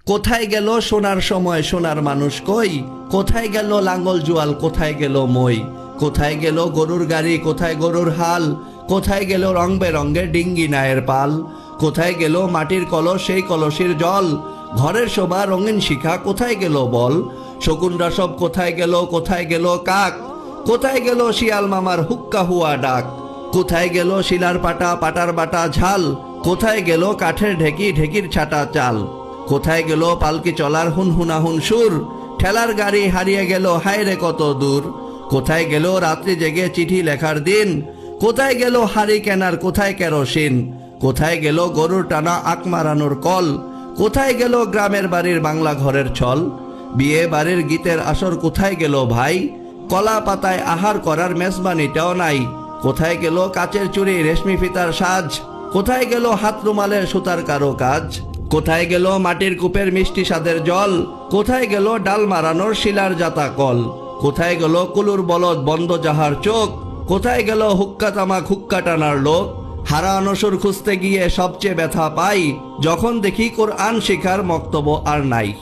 কোথায় গেল সোনার সময় সোনার মানুষ কই? কোথায় গেল লাঙ্গল জুয়াল, কোথায় গেল মই? কোথায় গেল গরুর গাড়ি, কোথায় গরুর হাল? কোথায় গেল রং বেরঙের ডিঙ্গি নায়ের পাল? কোথায় গেল মাটির কলস, সেই কলসের জল? ঘরের শোভা রঙিন শিখা কোথায় গেল বল? শকুনরা সব কোথায় গেল, কোথায় গেল কাক? কোথায় গেল শিয়াল মামার হুক্কা হুয়া ডাক? কোথায় গেল শিলার পাটা, পাটার বাটা ঝাল? কোথায় গেল কাঠের ঢেকি, ঢেকির ছাটা চাল? কোথায় গেল পালকি চলার হুনহুনাহুন সুর? ঠেলার গাড়ি হারিয়ে গেল হায়রে কত দূর? কোথায় গেল রাত্রি জেগে চিঠি লেখার দিন? কোথায় গেল হাড়ি কেনার, কোথায় কেরোসিন? কোথায় গেল গরুর টানা আক মারানোর কল? কোথায় গেল গ্রামের বাড়ির বাংলা ঘরের ছল? বিয়ে বাড়ির গীতের আসর কোথায় গেল ভাই? কলা পাতায় আহার করার মেজবানিটাও নাই। কোথায় গেল কাচের চুড়ি, রেশমি ফিতার সাজ? কোথায় গেল হাত রুমালের সুতার কারো কাজ? কোথায় গেল মাটির কূপের মিষ্টি স্বাদের জল? কোথায় গেল ডাল মারানোর শিলার জাতা কল? কোথায় গেল কুলুর বলদ বন্ধ যাহার চোখ? কোথায় গেল হুক্কা তামাক হুক্কা টানার লোক? হারানো সুর খুঁজতে গিয়ে সবচেয়ে ব্যথা পাই, যখন দেখি কোরআন শিখার মক্তব্য আর নাই।